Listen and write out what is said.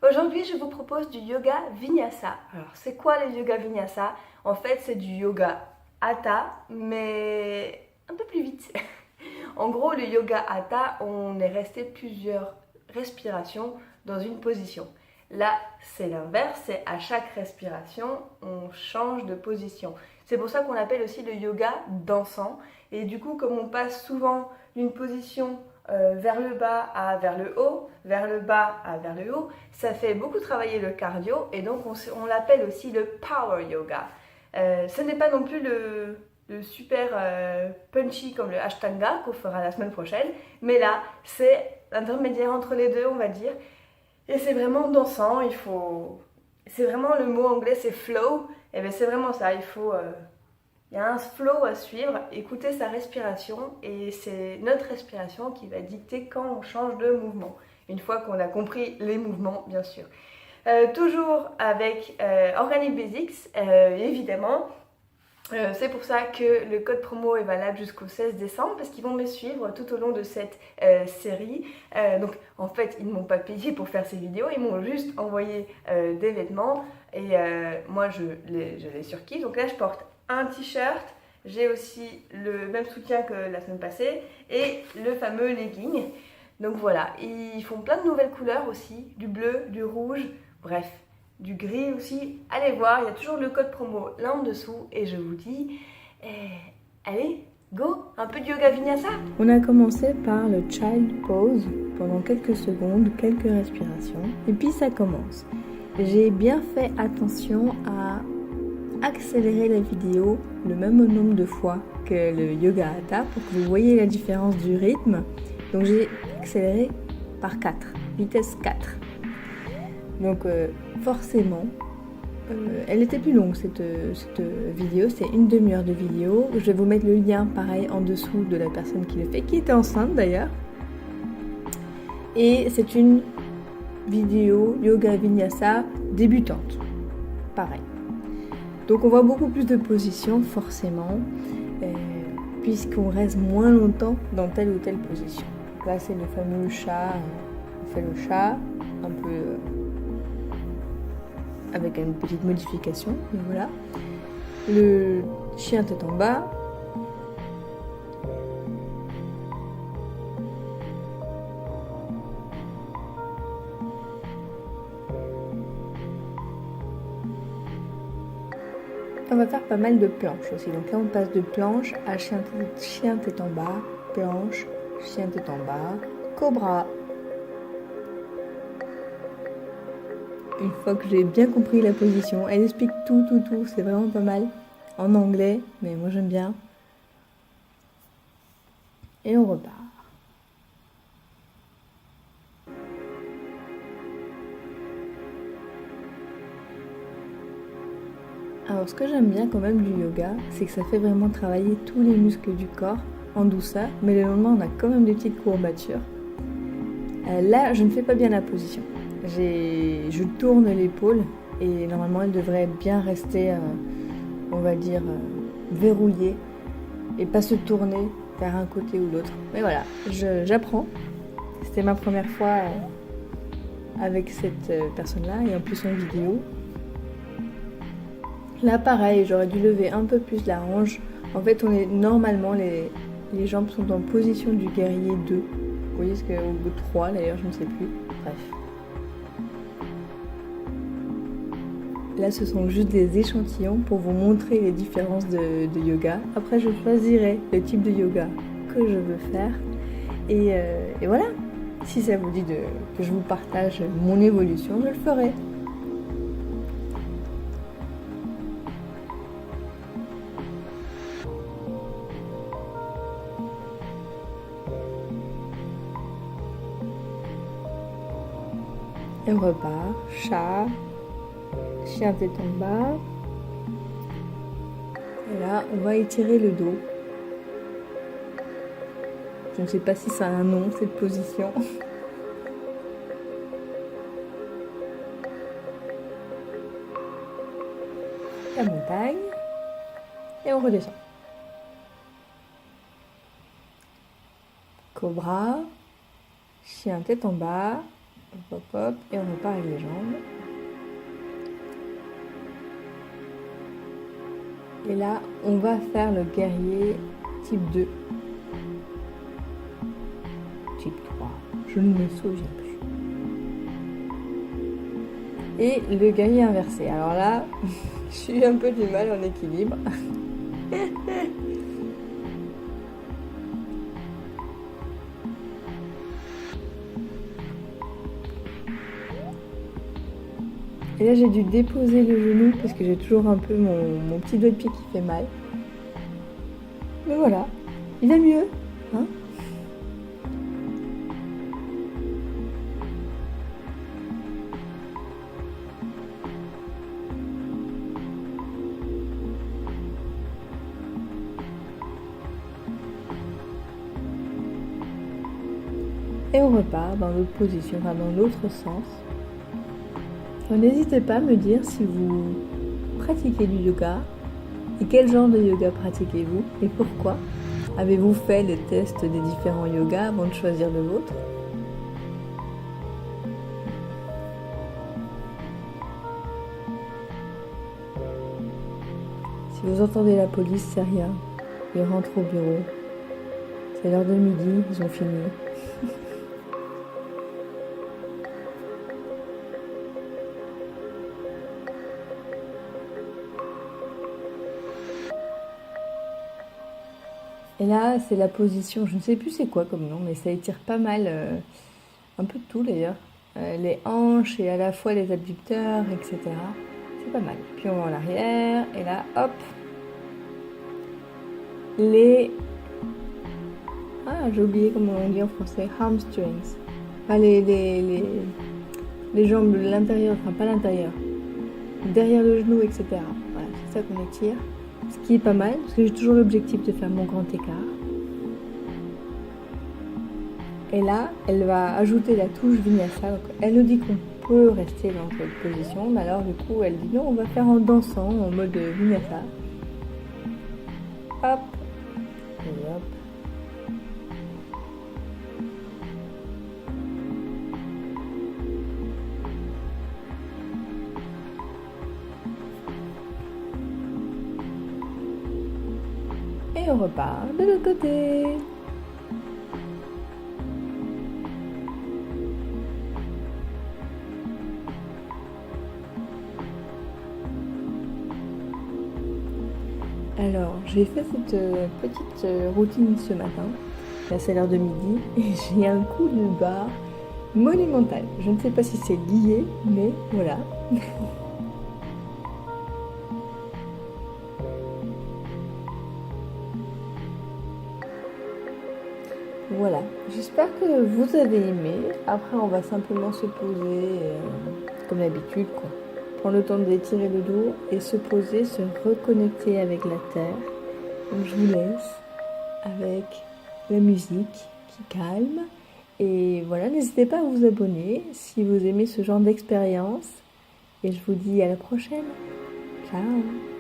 Aujourd'hui, je vous propose du yoga vinyasa. Alors, c'est quoi le yoga vinyasa? En fait, c'est du yoga hatha, mais un peu plus vite. En gros, le yoga hatha, on est resté plusieurs respirations dans une position. Là, c'est l'inverse, c'est à chaque respiration, on change de position. C'est pour ça qu'on l'appelle aussi le yoga dansant. Et du coup, comme on passe souvent d'une position vers le bas à vers le haut, vers le bas à vers le haut, ça fait beaucoup travailler le cardio et donc on l'appelle aussi le power yoga. Ce n'est pas non plus le super punchy comme le Ashtanga qu'on fera la semaine prochaine, mais là c'est intermédiaire entre les deux, on va dire, et c'est vraiment dansant. C'est vraiment le mot anglais, c'est flow, et bien c'est vraiment ça. Il y a un flow à suivre, écouter sa respiration, et c'est notre respiration qui va dicter quand on change de mouvement. Une fois qu'on a compris les mouvements, bien sûr. Toujours avec Organic Basics, évidemment. C'est pour ça que le code promo est valable jusqu'au 16 décembre parce qu'ils vont me suivre tout au long de cette série. Donc en fait, ils ne m'ont pas payé pour faire ces vidéos, ils m'ont juste envoyé des vêtements et moi je les surkiffe. Donc là, je porte un t-shirt, j'ai aussi le même soutien que la semaine passée et le fameux legging. Donc voilà, ils font plein de nouvelles couleurs aussi, du bleu, du rouge, bref, du gris aussi. Allez voir, il y a toujours le code promo là en dessous et je vous dis, allez, go, un peu de yoga vinyasa. On a commencé par le child pose pendant quelques secondes, quelques respirations, et puis ça commence. J'ai bien fait attention à accélérer la vidéo le même nombre de fois que le yoga hatha pour que vous voyez la différence du rythme. Donc j'ai accéléré par 4, vitesse 4. Donc forcément, elle était plus longue cette vidéo, c'est une demi-heure de vidéo. Je vais vous mettre le lien pareil en dessous de la personne qui le fait, qui était enceinte d'ailleurs. Et c'est une vidéo yoga vinyasa débutante, pareil. Donc on voit beaucoup plus de positions forcément, puisqu'on reste moins longtemps dans telle ou telle position. Donc là c'est le fameux chat, on fait le chat, un peu avec une petite modification, mais voilà. Le chien tête en bas. On va faire pas mal de planches aussi. Donc là on passe de planche à chien tête en bas, planche, chien tête en bas, cobra. Une fois que j'ai bien compris la position, elle explique tout, c'est vraiment pas mal. En anglais, mais moi j'aime bien. Et on repart. Alors ce que j'aime bien quand même du yoga, c'est que ça fait vraiment travailler tous les muscles du corps en douceur, mais le lendemain on a quand même des petites courbatures. Là, je ne fais pas bien la position. Je tourne l'épaule et normalement elle devrait bien rester, on va dire, verrouillée et pas se tourner vers un côté ou l'autre. Mais voilà, j'apprends. C'était ma première fois avec cette personne-là et en plus en vidéo. Là pareil, j'aurais dû lever un peu plus la hanche. En fait, normalement les jambes sont en position du guerrier 2. Vous voyez ce qu'au bout de 3 d'ailleurs, je ne sais plus. Bref. Là, ce sont juste des échantillons pour vous montrer les différences de yoga. Après, je choisirai le type de yoga que je veux faire. Et voilà. Si ça vous dit que je vous partage mon évolution, je le ferai. Et on repart. Chat. Chien tête en bas. Et là, on va étirer le dos. Je ne sais pas si ça a un nom, cette position. La montagne. Et on redescend. Cobra. Chien tête en bas. Hop, hop, hop. Et on repart avec les jambes. Et là, on va faire le guerrier type 2. Type 3. Je ne me souviens plus. Et le guerrier inversé. Alors là, j'ai un peu du mal en équilibre. Et là, j'ai dû déposer le genou parce que j'ai toujours un peu mon petit doigt de pied qui fait mal. Mais voilà, il va mieux, hein? Et on repart dans l'autre position, enfin dans l'autre sens. N'hésitez pas à me dire si vous pratiquez du yoga et quel genre de yoga pratiquez-vous et pourquoi. Avez-vous fait les tests des différents yogas avant de choisir le vôtre? Si vous entendez la police, c'est rien. Ils rentrent au bureau. C'est l'heure de midi, ils ont fini. Et là, c'est la position, je ne sais plus c'est quoi comme nom, mais ça étire pas mal, un peu de tout d'ailleurs. Les hanches et à la fois les abducteurs, etc. C'est pas mal. Puis on va en arrière, et là, hop. Ah, j'ai oublié comment on dit en français, hamstrings. Enfin, les jambes, l'intérieur, enfin pas l'intérieur, derrière le genou, etc. Voilà, c'est ça qu'on étire. Ce qui est pas mal, parce que j'ai toujours l'objectif de faire mon grand écart. Et là, elle va ajouter la touche Vinyasa. Donc, elle nous dit qu'on peut rester dans cette position, mais alors du coup, elle dit non, on va faire en dansant, en mode Vinyasa. Hop, et hop. Et on repart de l'autre côté. Alors, j'ai fait cette petite routine ce matin. Là, c'est l'heure de midi et j'ai un coup de barre monumental. Je ne sais pas si c'est lié, mais voilà. Voilà, j'espère que vous avez aimé. Après, on va simplement se poser comme d'habitude, quoi. Prendre le temps d'étirer le dos et se poser, se reconnecter avec la terre. Donc, je vous laisse avec la musique qui calme. Et voilà, n'hésitez pas à vous abonner si vous aimez ce genre d'expérience. Et je vous dis à la prochaine. Ciao!